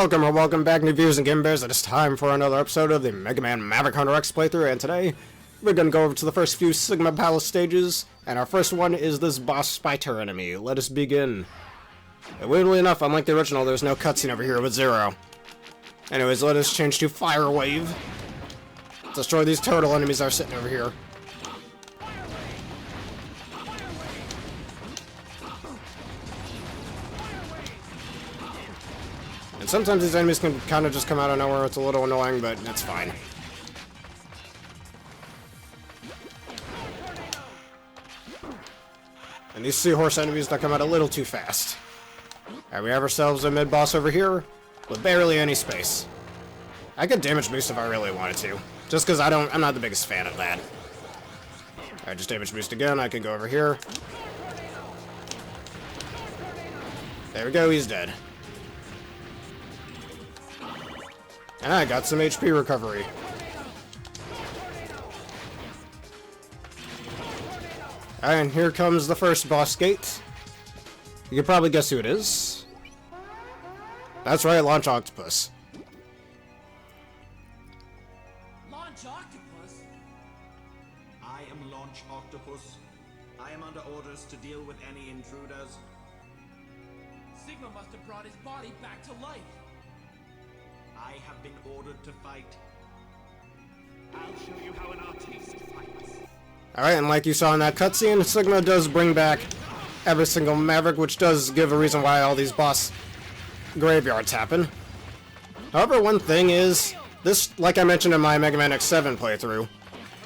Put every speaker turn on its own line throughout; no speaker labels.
Welcome or welcome back, new viewers and game bears. It is time for another episode of the Mega Man Maverick Hunter X playthrough, and today we're going to go over to the first few Sigma Palace stages, and our first one is this boss spider enemy. Let us begin. And weirdly enough, unlike the original, there's no cutscene over here with Zero. Anyways, let us change to Fire Wave. Destroy these turtle enemies that are sitting over here. And sometimes these enemies can kind of just come out of nowhere. It's a little annoying, but that's fine. And these seahorse enemies that come out a little too fast. Alright, we have ourselves a mid-boss over here with barely any space. I could damage boost if I really wanted to. Just because I'm not the biggest fan of that. Alright, just damage boost again. I can go over here. There we go, he's dead. And I got some HP recovery. And here comes the first boss gate. You can probably guess who it is. That's right, Launch Octopus.
Launch Octopus?
I am Launch Octopus. I am under orders to deal with any intruders.
Sigma must have brought his body back to life.
I have been ordered to fight.
I'll show you how an artiste fights.
Alright, and like you saw in that cutscene, Sigma does bring back every single Maverick, which does give a reason why all these boss graveyards happen. However, one thing is, this, like I mentioned in my Mega Man X7 playthrough,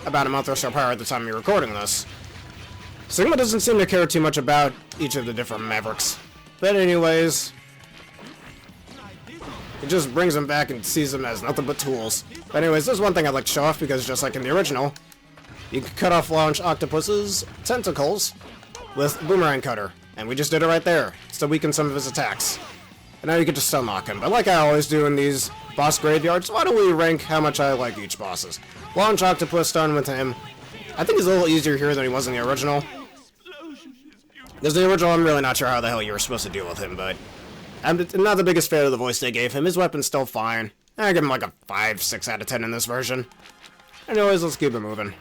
about a month or so prior at the time you're recording this, Sigma doesn't seem to care too much about each of the different Mavericks. But anyways, it just brings them back and sees them as nothing but tools. But anyways, there's one thing I'd like to show off, because just like in the original, you can cut off Launch Octopus's tentacles with Boomerang Cutter. And we just did it right there, to weaken some of his attacks. And now you can just stun lock him. But like I always do in these boss graveyards, why don't we rank how much I like each boss's? Launch Octopus stun with him. I think he's a little easier here than he was in the original. Because the original, I'm really not sure how the hell you were supposed to deal with him, but I'm not the biggest fan of the voice they gave him. His weapon's still fine. I give him like a 5, 6 out of 10 in this version. Anyways, let's keep it moving.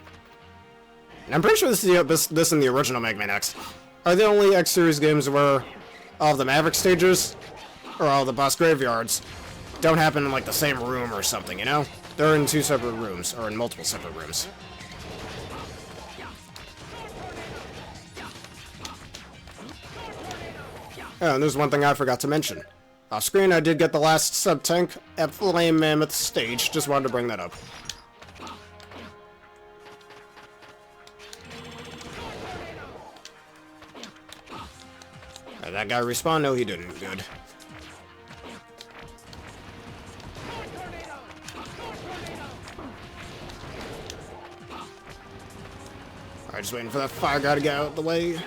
And I'm pretty sure this in the original Mega Man X are the only X series games where all of the Maverick stages, or all the boss graveyards, don't happen in like the same room or something, you know? They're in 2 separate rooms, or in multiple separate rooms. Oh, and there's one thing I forgot to mention. Off screen, I did get the last sub-tank at Flame Mammoth stage. Just wanted to bring that up. Did that guy respawn? No, he didn't. Good. Alright, just waiting for that fire guy to get out of the way.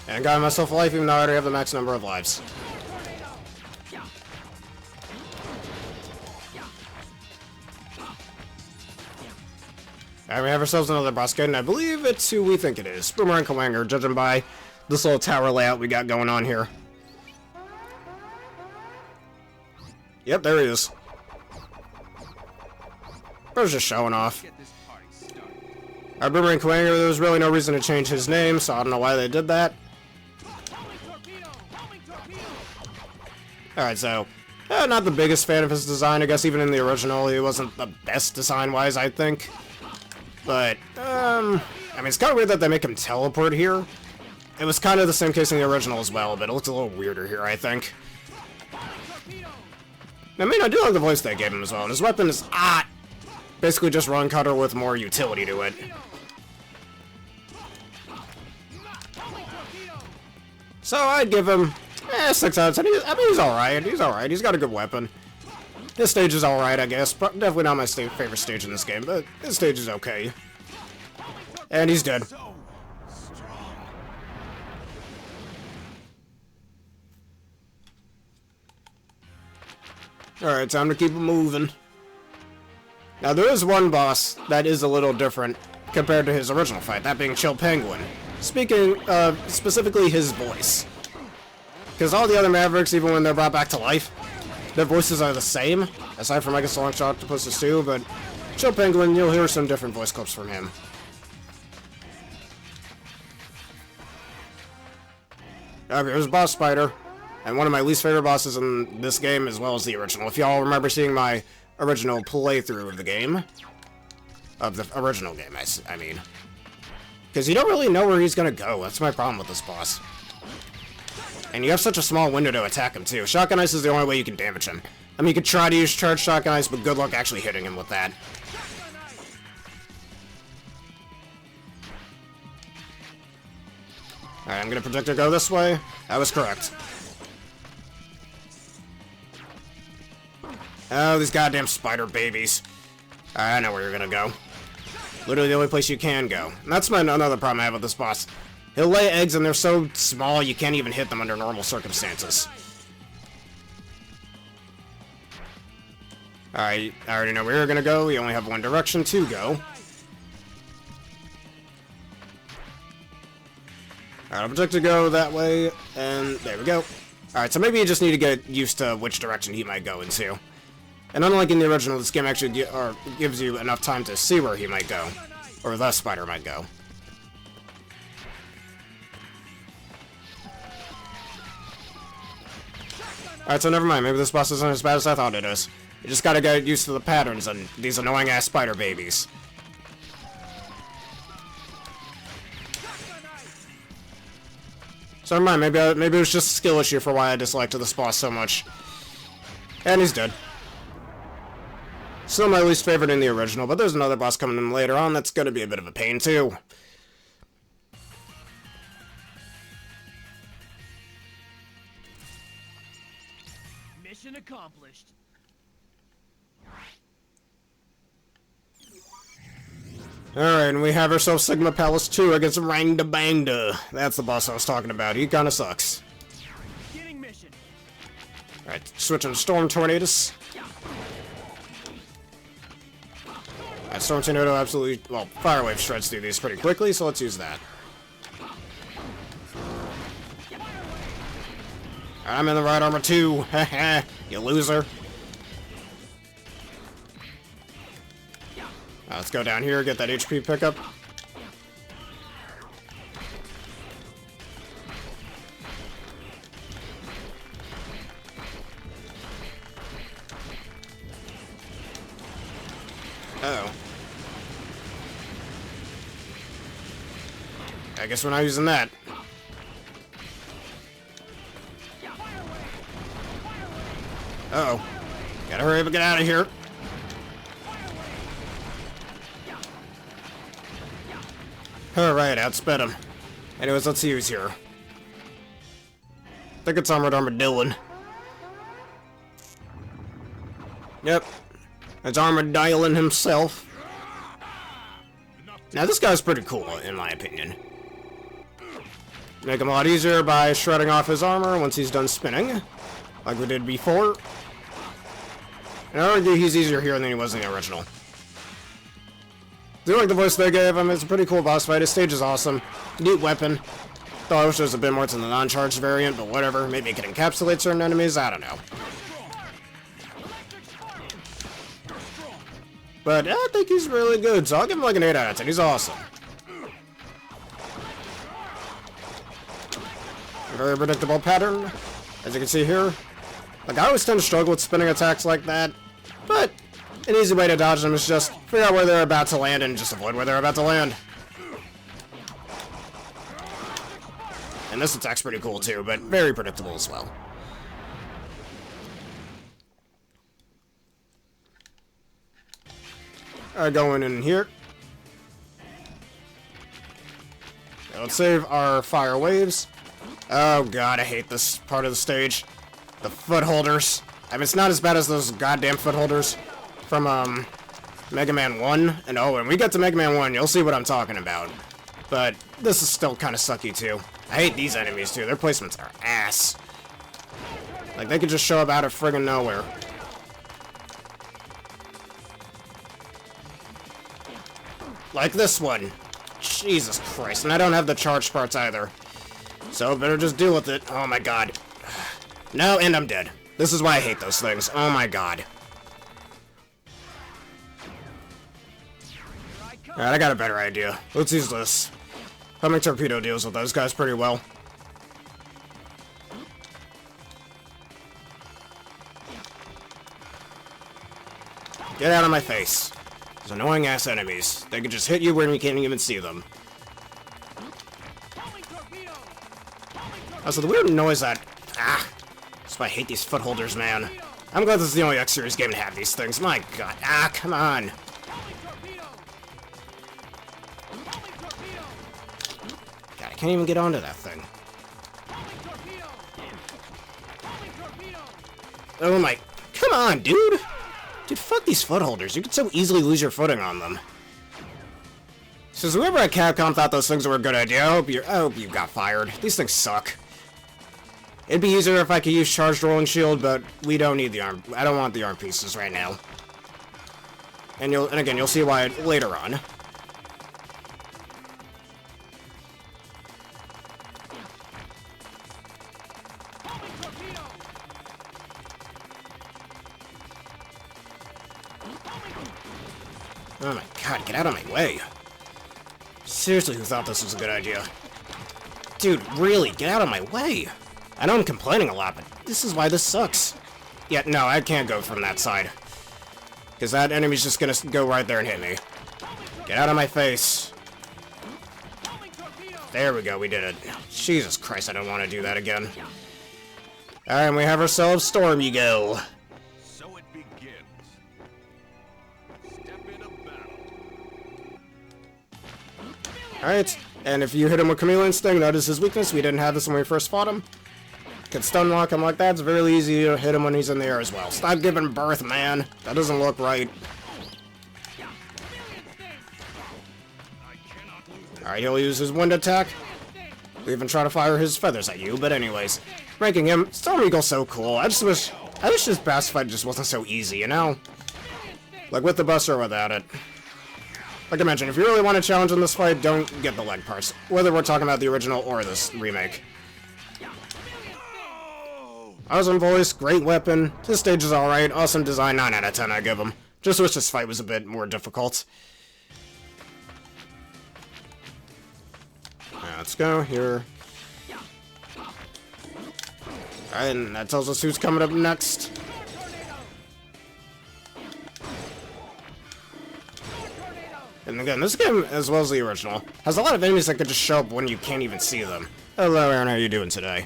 And I got myself a life, even though I already have the max number of lives. Alright, we have ourselves another boss gate, and I believe it's who we think it is. Boomerang Kawanger, judging by this little tower layout we got going on here. Yep, there he is. I was just showing off. Alright, Boomerang Kawanger, there was really no reason to change his name, so I don't know why they did that. Alright, so, not the biggest fan of his design. I guess even in the original, he wasn't the best design-wise, I think. But, I mean, it's kind of weird that they make him teleport here. It was kind of the same case in the original as well, but it looks a little weirder here, I think. I mean, I do like the voice they gave him as well, and his weapon is, basically just Run Cutter with more utility to it. So, I'd give him 6 out of 10. I mean, he's alright. He's alright. He's got a good weapon. This stage is alright, I guess. Definitely not my favorite stage in this game, but this stage is okay. And he's dead. Alright, time to keep it moving. Now, there is one boss that is a little different compared to his original fight, that being Chill Penguin. Speaking of specifically his voice. Because all the other Mavericks, even when they're brought back to life, their voices are the same, aside from, I guess, Launch Octopuses too, but Chill Penguin, you'll hear some different voice clips from him. Okay, here's Boss Spider, and one of my least favorite bosses in this game, as well as the original. If y'all remember seeing my original playthrough of the game, I mean. Because you don't really know where he's gonna go, that's my problem with this boss. And you have such a small window to attack him, too. Shotgun Ice is the only way you can damage him. I mean, you could try to use Charged Shotgun Ice, but good luck actually hitting him with that. Alright, I'm gonna projector go this way. That was correct. Oh, these goddamn spider babies. I know where you're gonna go. Literally the only place you can go. And that's another problem I have with this boss. He'll lay eggs and they're so small you can't even hit them under normal circumstances. Alright, I already know where you're gonna go. You only have one direction to go. Alright, I'll project to go that way, and there we go. Alright, so maybe you just need to get used to which direction he might go into. And unlike in the original, this game actually gives you enough time to see where he might go. Or the spider might go. Alright, so never mind. Maybe this boss isn't as bad as I thought it is. You just gotta get used to the patterns and these annoying-ass spider babies. So never mind. Maybe it was just a skill issue for why I disliked this boss so much. And he's dead. Still my least favorite in the original, but there's another boss coming in later on that's gonna be a bit of a pain, too.
Mission accomplished.
Alright, and we have ourselves Sigma Palace 2 against Rangda Bangda. That's the boss I was talking about. He kinda sucks.
Beginning mission.
Alright, switching to Storm Tornadoes. Alright, Storm Tornado absolutely... well, Fire Wave shreds through these pretty quickly, so let's use that. I'm in the right armor too. Haha, you loser. Let's go down here, get that HP pickup. Uh-oh. I guess we're not using that. Uh-oh. Gotta hurry up and get out of here. Alright, outsped him. Anyways, let's see who's here. I think it's Armored Armadillo. Yep. It's Armadillo himself. Now, this guy's pretty cool, in my opinion. Make him a lot easier by shredding off his armor once he's done spinning, like we did before. And I argue he's easier here than he was in the original. I do like the voice they gave him. It's a pretty cool boss fight. His stage is awesome. Neat weapon. Though I wish there was a bit more to the non-charged variant, but whatever. Maybe it can encapsulate certain enemies. I don't know. But I think he's really good, so I'll give him like an 8 out of 10. He's awesome. Very predictable pattern, as you can see here. Like, I always tend to struggle with spinning attacks like that, but an easy way to dodge them is just figure out where they're about to land and just avoid where they're about to land. And this attack's pretty cool too, but very predictable as well. Alright, going in here. Now let's save our fire waves. Oh god, I hate this part of the stage. The footholders. I mean, it's not as bad as those goddamn footholders from, Mega Man 1. And oh, when we get to Mega Man 1, you'll see what I'm talking about. But this is still kind of sucky, too. I hate these enemies, too. Their placements are ass. Like, they could just show up out of friggin' nowhere. Like this one. Jesus Christ, and I don't have the charged parts either. So better just deal with it. Oh my god. No, and I'm dead. This is why I hate those things. Oh my god. Alright, I got a better idea. Let's use this. Homing torpedo deals with those guys pretty well. Get out of my face. Those annoying ass enemies. They can just hit you when you can't even see them. Also, the weird noise that... Ah! That's why I hate these footholders, man. I'm glad this is the only X-Series game to have these things. My god. Ah, come on. God, I can't even get onto that thing. Oh my... Come on, dude! Dude, fuck these footholders. You can so easily lose your footing on them. So whoever at Capcom thought those things were a good idea, I hope you got fired. These things suck. It'd be easier if I could use charged rolling shield, but we don't need the arm. I don't want the arm pieces right now. And again, you'll see why later on. Oh my god, get out of my way. Seriously, who thought this was a good idea? Dude, really, get out of my way. I know I'm complaining a lot, but this is why this sucks. Yeah, no, I can't go from that side. Because that enemy's just gonna go right there and hit me. Get out of my face. There we go, we did it. Jesus Christ, I don't want to do that again. Alright, and we have ourselves Storm You Go.
So it begins. Step in a battle.
Alright, and if you hit him with Chameleon Sting, notice his weakness. We didn't have this when we first fought him. Can stun lock him like that. It's very easy to hit him when he's in the air as well. Stop giving birth, man. That doesn't look right. Alright, he'll use his wind attack. We even try to fire his feathers at you, but anyways. Ranking him, Storm Eagle's so cool. I wish this boss fight just wasn't so easy, you know? Like with the Buster or without it. Like I mentioned, if you really want a challenge in this fight, don't get the leg parts. Whether we're talking about the original or this remake. Awesome voice, great weapon. This stage is alright. Awesome design, 9 out of 10 I give him. Just wish this fight was a bit more difficult. Now, let's go here. Alright, and that tells us who's coming up next. And again, this game, as well as the original, has a lot of enemies that could just show up when you can't even see them. Hello, Aaron, how are you doing today?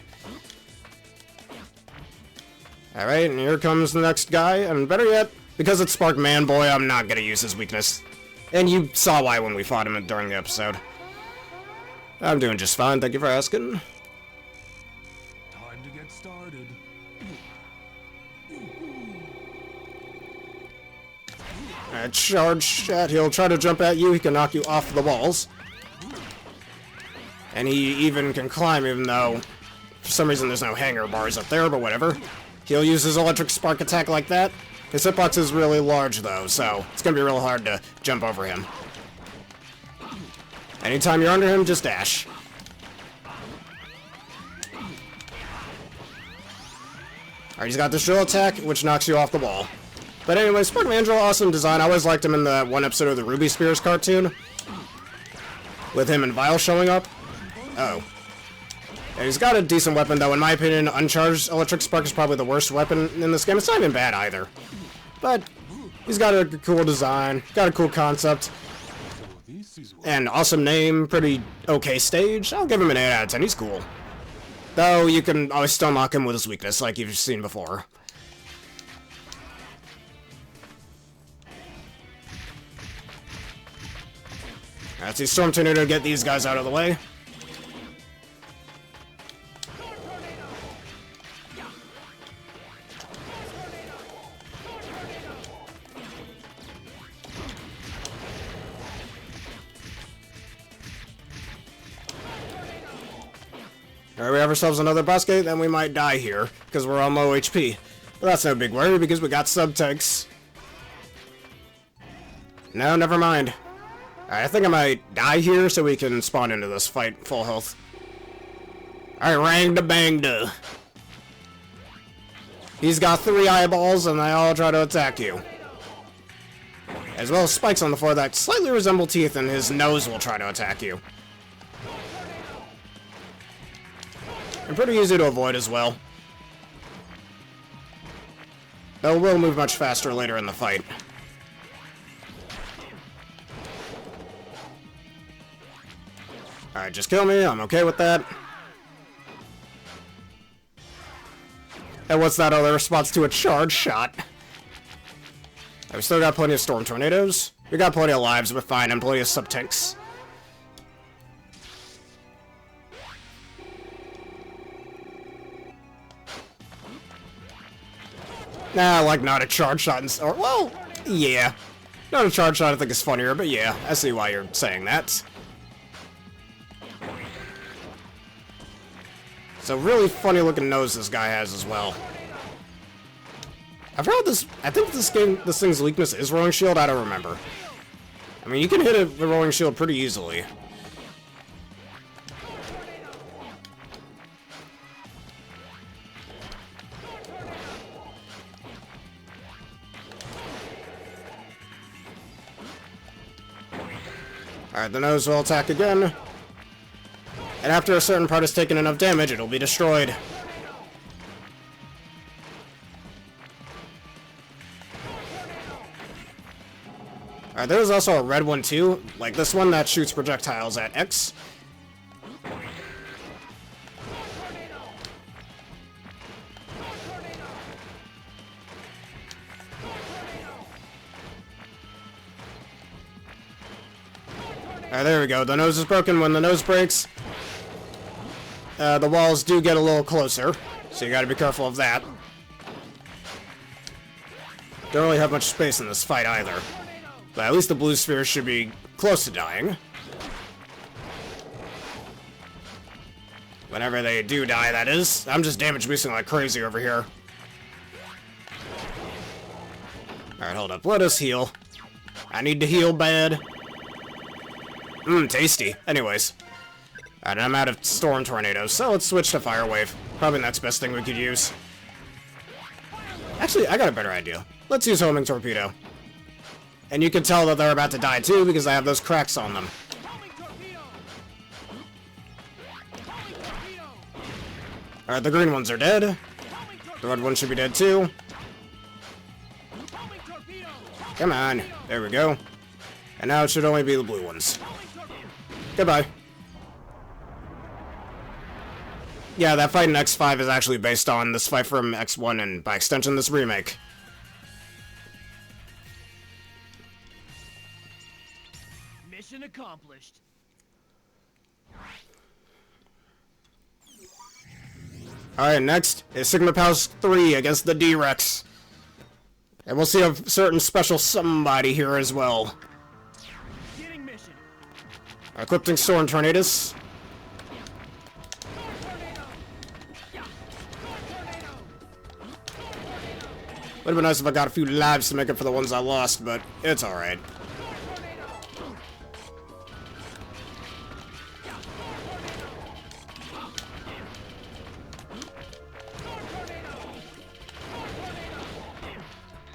Alright, and here comes the next guy, and better yet, because it's Spark Man Boy, I'm not gonna use his weakness. And you saw why when we fought him during the episode. I'm doing just fine, thank you for asking.
Time to get started.
Alright, charge chat, he'll try to jump at you, he can knock you off the walls. And he even can climb, even though, for some reason there's no hanger bars up there, but whatever. He'll use his electric spark attack like that. His hitbox is really large though, so it's gonna be real hard to jump over him. Anytime you're under him, just dash. Alright, he's got the shield attack, which knocks you off the wall. But anyway, Spark Mandrill, awesome design. I always liked him in the one episode of the Ruby Spears cartoon. With him and Vile showing up. Oh. Yeah, he's got a decent weapon, though. In my opinion, Uncharged Electric Spark is probably the worst weapon in this game. It's not even bad, either. But he's got a cool design, got a cool concept, and awesome name, pretty okay stage. I'll give him an 8 out of 10. He's cool. Though, you can always still knock him with his weakness, like you've seen before. Alright, see Storm Tornado to get these guys out of the way. Alright, we have ourselves another boss gate, then we might die here, because we're on low HP. But that's no big worry, because we got sub-tanks. No, never mind. Alright, I think I might die here so we can spawn into this fight full health. Alright, rang da bang da. He's got 3 eyeballs and they all try to attack you. As well as spikes on the floor that slightly resemble teeth, and his nose will try to attack you. And pretty easy to avoid as well. Though will move much faster later in the fight. Alright, just kill me. I'm okay with that. And what's that other response to a charge shot? We still got plenty of storm tornadoes. We got plenty of lives, we're fine, and plenty of sub-tanks. Nah, like not a charge shot or well, yeah. Not a charge shot I think is funnier, but yeah, I see why you're saying that. It's a really funny looking nose this guy has as well. I've heard this. I think this thing's weakness is rolling shield. I don't remember. I mean, you can hit it with rolling shield pretty easily. Alright, the nose will attack again. And after a certain part has taken enough damage, it'll be destroyed. Alright, there's also a red one too, like this one that shoots projectiles at X. Alright, there we go. The nose is broken. When the nose breaks, the walls do get a little closer, so you gotta be careful of that. Don't really have much space in this fight either. But at least the blue spheres should be close to dying. Whenever they do die, that is. I'm just damage boosting like crazy over here. Alright, hold up. Let us heal. I need to heal bad. Tasty. Anyways. Alright, I'm out of storm tornadoes, so let's switch to fire wave. Probably the next best thing we could use. Actually, I got a better idea. Let's use homing torpedo. And you can tell that they're about to die too because I have those cracks on them. Alright, the green ones are dead. The red one should be dead too. Come on. There we go. And now it should only be the blue ones. Goodbye. Yeah, that fight in X5 is actually based on this fight from X1 and, by extension, this remake.
Mission accomplished.
Alright, next is Sigma Pals 3 against the D-Rex. And we'll see a certain special somebody here as well.
Getting mission.
Equipping Storm Tornadoes. Would've been nice if I got a few lives to make up for the ones I lost, but it's alright.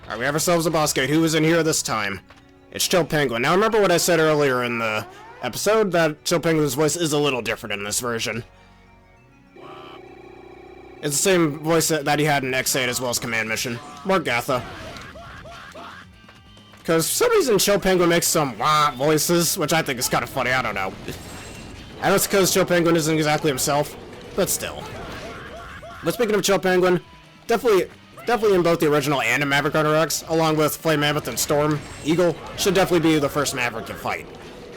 Alright, we have ourselves a boss gate. Who is in here this time? It's Chill Penguin. Now remember what I said earlier in the episode, that Chill Penguin's voice is a little different in this version. It's the same voice that he had in X8 as well as Command Mission. More Gatha. Because for some reason Chill Penguin makes some wah voices, which I think is kind of funny, I don't know. I know it's because Chill Penguin isn't exactly himself, but still. But speaking of Chill Penguin, definitely in both the original and in Maverick Hunter X, along with Flame Mammoth and Storm Eagle, should definitely be the first Maverick to fight.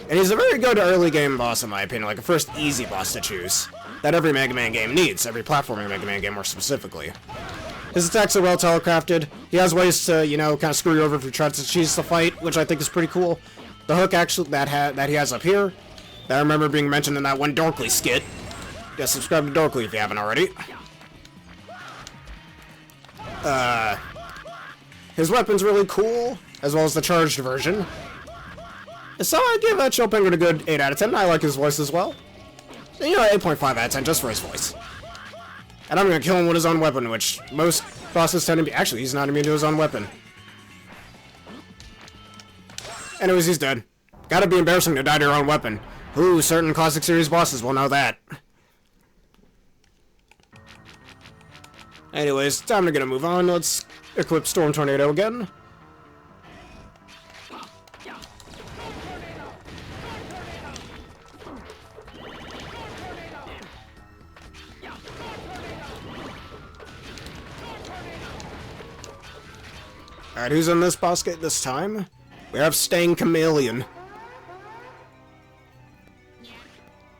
And he's a very good early game boss in my opinion, like a first easy boss to choose. That every Mega Man game needs, every platforming Mega Man game more specifically. His attacks are well telecrafted. He has ways to, you know, kind of screw you over if you try to cheese the fight, which I think is pretty cool. The hook actually that he has up here, that I remember being mentioned in that one Dorkly skit. Yeah, subscribe to Dorkly if you haven't already. His weapon's really cool, as well as the charged version. So I give Chill Penguin a good 8 out of 10. I like his voice as well. So, you know, 8.5 out of 10 just for his voice. And I'm gonna kill him with his own weapon, which most bosses tend to be. Actually, he's not immune to his own weapon. Anyways, he's dead. Gotta be embarrassing to die to your own weapon. Ooh, certain classic series bosses will know that. Anyways, time to move on. Let's equip Storm Tornado again. Alright, who's in this boss gate this time? We have Stain Chameleon.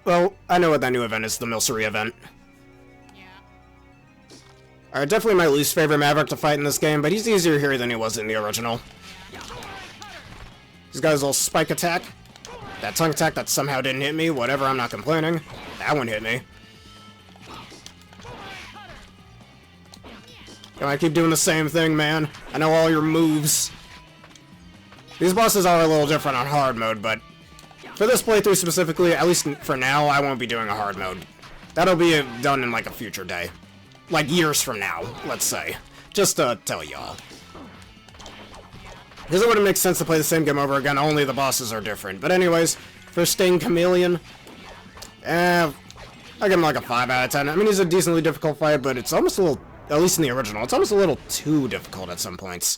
Well, I know what that new event is, the Milcery event. Alright, definitely my least favorite Maverick to fight in this game, but he's easier here than he was in the original. He's got his little spike attack. That tongue attack that somehow didn't hit me, whatever, I'm not complaining. That one hit me. Can I keep doing the same thing, man? I know all your moves. These bosses are a little different on hard mode, but for this playthrough specifically, at least for now, I won't be doing a hard mode. That'll be done in like a future day. Like years from now, let's say. Just to tell y'all. Because it wouldn't make sense to play the same game over again, only the bosses are different. But anyways, for Stain Chameleon, I give him like a 5 out of 10. I mean, he's a decently difficult fight, but it's almost a little, at least in the original, it's almost a little too difficult at some points.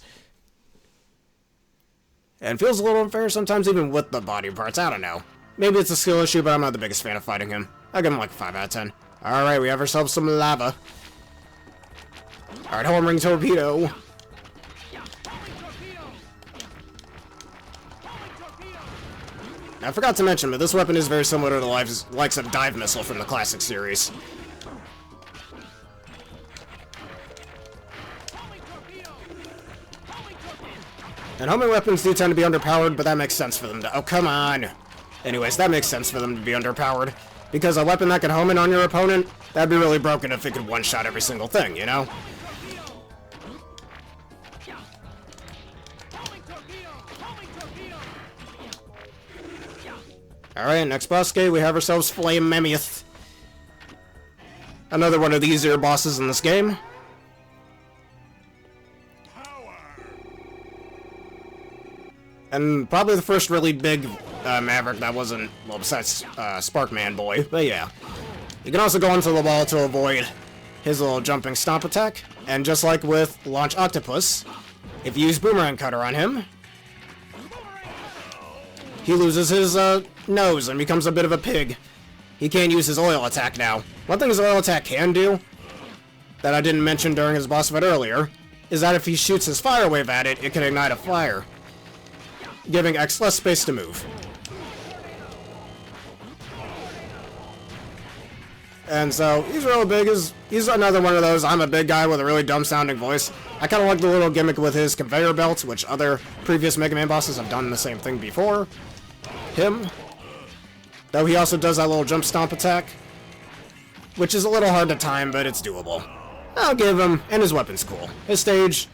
And feels a little unfair sometimes even with the body parts, I don't know. Maybe it's a skill issue, but I'm not the biggest fan of fighting him. I'll give him like a 5 out of 10. Alright, we have ourselves some lava. Alright, Home Ring Torpedo. Now, I forgot to mention, but this weapon is very similar to the likes of Dive Missile from the classic series. And homing weapons do tend to be underpowered, but that makes sense for them to— oh, come on! Anyways, that makes sense for them to be underpowered. Because a weapon that can home in on your opponent, that'd be really broken if it could one-shot every single thing, you know? Alright, next boss gate, we have ourselves Flame Mammoth. Another one of the easier bosses in this game. And probably the first really big Maverick that wasn't, well, besides Sparkman Boy, but yeah. You can also go into the wall to avoid his little jumping stomp attack. And just like with Launch Octopus, if you use Boomerang Cutter on him, he loses his nose and becomes a bit of a pig. He can't use his oil attack now. One thing his oil attack can do, that I didn't mention during his boss fight earlier, is that if he shoots his fire wave at it, it can ignite a fire, giving X less space to move. And so, he's real big. He's another one of those, I'm a big guy with a really dumb-sounding voice. I kind of like the little gimmick with his conveyor belts, which other previous Mega Man bosses have done the same thing before him. Though he also does that little jump stomp attack, which is a little hard to time, but it's doable. I'll give him, and his weapon's cool. His stage,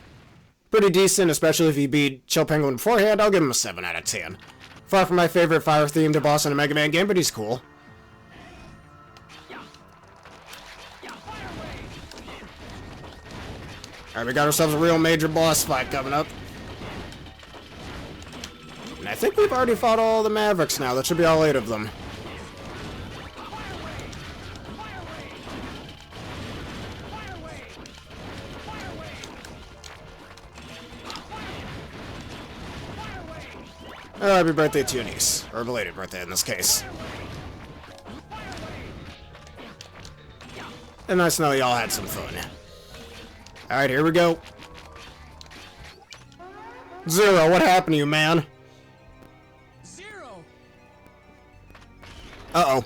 pretty decent, especially if he beat Chill Penguin beforehand. I'll give him a 7 out of 10. Far from my favorite fire-themed boss in a Mega Man game, but he's cool. Alright, we got ourselves a real major boss fight coming up. And I think we've already fought all the Mavericks now. That should be all 8 of them. Happy birthday to your niece. Or belated birthday in this case. And nice to know y'all had some fun. Alright, here we go. Zero, what happened to you, man?
Zero.
Uh-oh.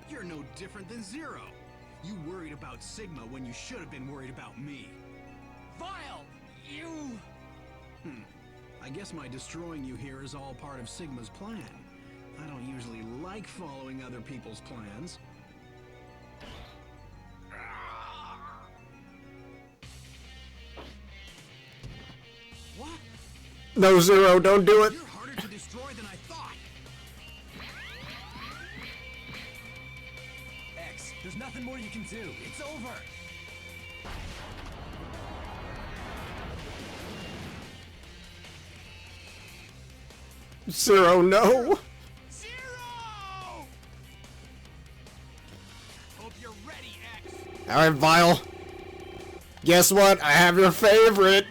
You're no different than Zero. You worried about Sigma when you should have been worried about me.
Vile. You.
I guess my destroying you here is all part of Sigma's plan. I don't usually like following other people's plans. What?
No, Zero, don't do it.
You're harder to destroy than I thought.
X, there's nothing more you can do. It's over.
Zero, no.
Zero! Hope you're ready, X.
Alright, Vile. Guess what? I have your favorite.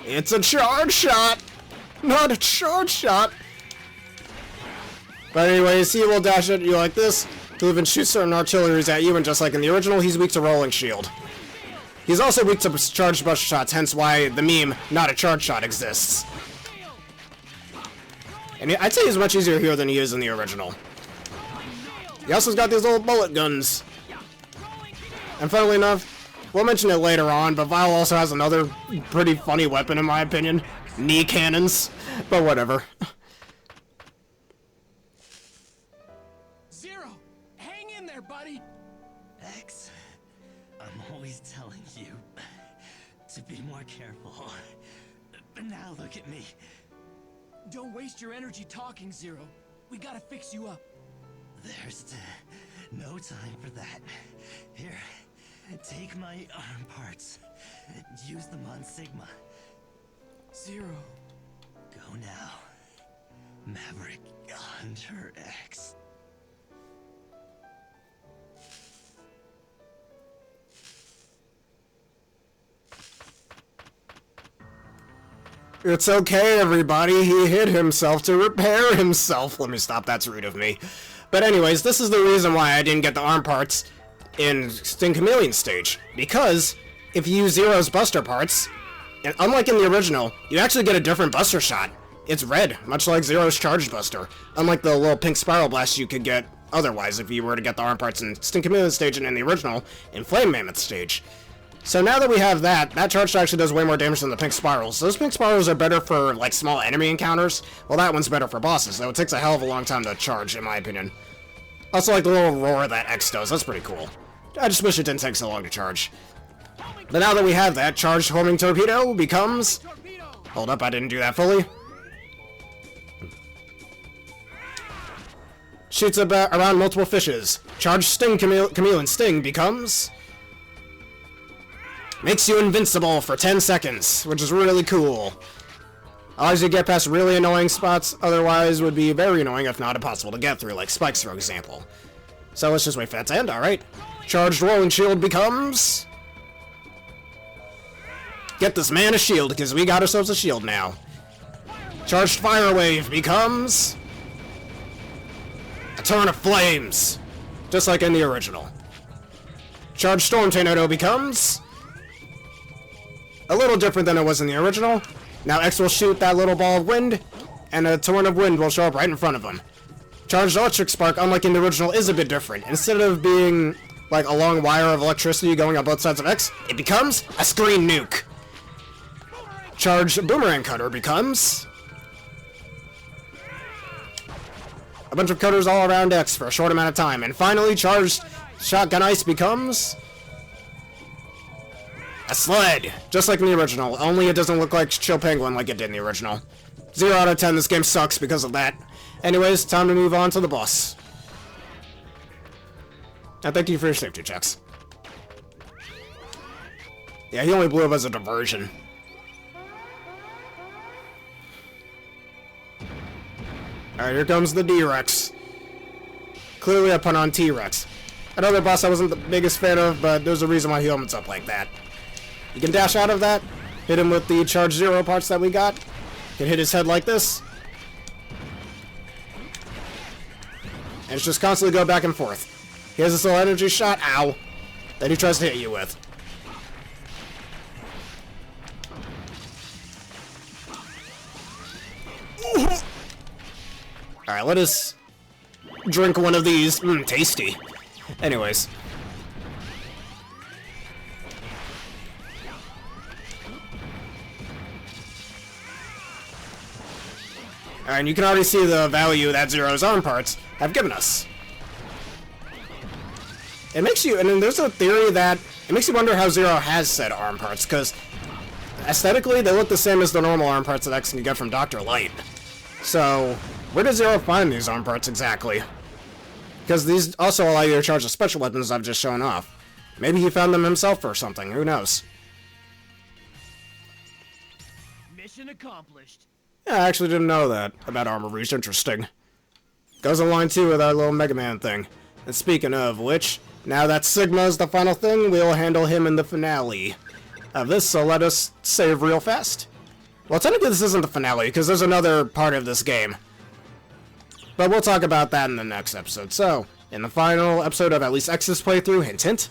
It's a charge shot. Not a charge shot. But anyways, he will dash at you like this. He'll even shoot certain artilleries at you, and just like in the original, he's weak to rolling shield. He's also weak to charged buster shots, hence why the meme, not a charge shot, exists. And I'd say he's much easier here than he is in the original. He also's got these old bullet guns. And funnily enough, we'll mention it later on, but Vile also has another pretty funny weapon in my opinion. Knee cannons. But whatever.
Zero! Hang in there, buddy!
X, I'm always telling you to be more careful. But now look at me.
Don't waste your energy talking, Zero. We gotta fix you up.
There's no time for that. Here, take my arm parts. Use them on Sigma.
Zero.
Go now. Maverick, Hunter X.
It's okay, everybody. He hit himself to repair himself. Let me stop. That's rude of me. But anyways, this is the reason why I didn't get the arm parts in Sting Chameleon stage. Because if you use Zero's buster parts, and unlike in the original, you actually get a different buster shot. It's red, much like Zero's charged buster. Unlike the little pink spiral blast you could get otherwise if you were to get the arm parts in Sting Chameleon stage and in the original in Flame Mammoth stage. So now that we have that, that charge actually does way more damage than the pink spirals. Those pink spirals are better for, like, small enemy encounters, while that one's better for bosses, though it takes a hell of a long time to charge, in my opinion. Also, like, the little roar that X does, that's pretty cool. I just wish it didn't take so long to charge. But now that we have that, charged homing torpedo becomes... Hold up, I didn't do that fully. Shoots around multiple fishes. Charged Sting Chameleon Sting becomes... Makes you invincible for 10 seconds, which is really cool. Allows you to get past really annoying spots, otherwise would be very annoying if not impossible to get through, like spikes for example. So let's just wait for that to end, alright. Charged rolling shield becomes... Get this man a shield, because we got ourselves a shield now. Charged fire wave becomes... A turn of flames, just like in the original. Charged storm tornado becomes... A little different than it was in the original. Now X will shoot that little ball of wind, and a torrent of wind will show up right in front of him. Charged electric spark, unlike in the original, is a bit different. Instead of being like a long wire of electricity going on both sides of X, it becomes a screen nuke. Charged boomerang cutter becomes... A bunch of cutters all around X for a short amount of time. And finally, charged shotgun ice becomes... A sled, just like in the original, only it doesn't look like Chill Penguin like it did in the original. 0 out of 10, this game sucks because of that. Anyways, time to move on to the boss. And thank you for your safety checks. Yeah, he only blew up as a diversion. Alright, here comes the D-Rex. Clearly a pun on T-Rex. Another boss I wasn't the biggest fan of, but there's a reason why he helmets up like that. You can dash out of that, hit him with the charge 0 parts that we got. You can hit his head like this. And it's just constantly go back and forth. He has this little energy shot, ow, that he tries to hit you with. Alright, let us drink one of these. Tasty. Anyways. Alright, and you can already see the value that Zero's arm parts have given us. It makes you, and then there's a theory that, it makes you wonder how Zero has said arm parts, because aesthetically, they look the same as the normal arm parts that X can get from Dr. Light. So, where does Zero find these arm parts exactly? Because these also allow you to charge the special weapons I've just shown off. Maybe he found them himself or something, who knows?
Mission accomplished.
Yeah, I actually didn't know that about Armor Reach. Interesting. Goes in line 2 with our little Mega Man thing. And speaking of which, now that Sigma's the final thing, we'll handle him in the finale of this, so let us save real fast. Well, technically this isn't the finale, because there's another part of this game. But we'll talk about that in the next episode. So, in the final episode of at least X's playthrough, hint hint,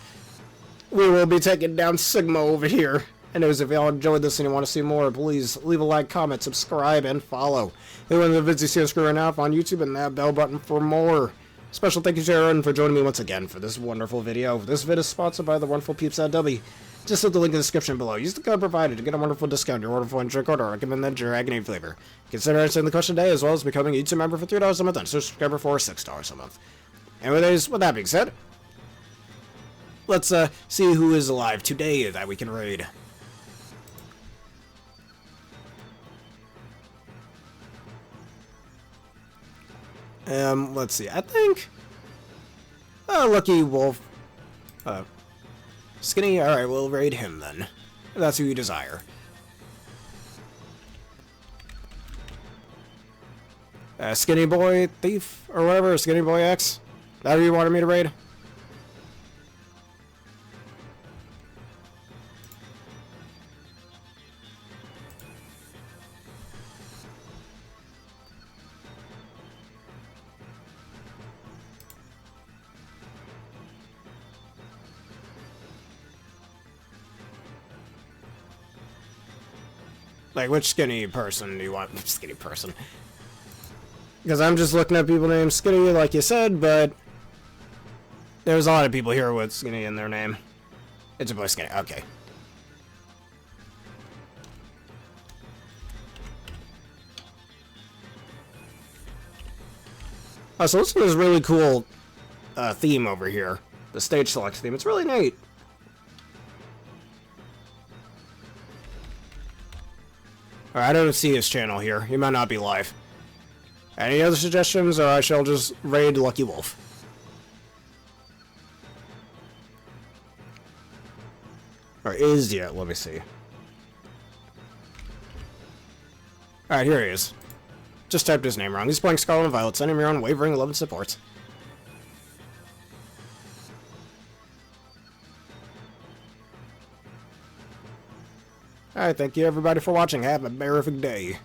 we will be taking down Sigma over here. Anyways, if y'all enjoyed this and you want to see more, please leave a like, comment, subscribe, and follow. Hit one of the vids you see on screen right now on YouTube and that bell button for more. Special thank you to Aaron for joining me once again for this wonderful video. This vid is sponsored by the wonderful peeps at W. Just hit the link in the description below. Use the code provided to get a wonderful discount on your order for one drink order. I recommend that Dragon flavor. Consider answering the question today as well as becoming a YouTube member for $3 a month and subscriber for $6 a month. Anyways, with that being said, let's see who is alive today that we can raid. Let's see. I think Lucky Wolf, Skinny. All right, we'll raid him then. If that's who you desire. Skinny Boy Thief or whatever, Skinny Boy X. That who you wanted me to raid? Like, which skinny person do you want? Skinny person. Because I'm just looking at people named Skinny, like you said, but there's a lot of people here with Skinny in their name. It's a boy Skinny. Okay. Oh, so listen to this really cool theme over here. The stage select theme. It's really neat. Alright, I don't see his channel here. He might not be live. Any other suggestions, or I shall just raid Lucky Wolf? Or is yet? Let me see. Alright, here he is. Just typed his name wrong. He's playing Scarlet and Violet, sending me on wavering love and support. Alright, thank you everybody for watching. Have a terrific day.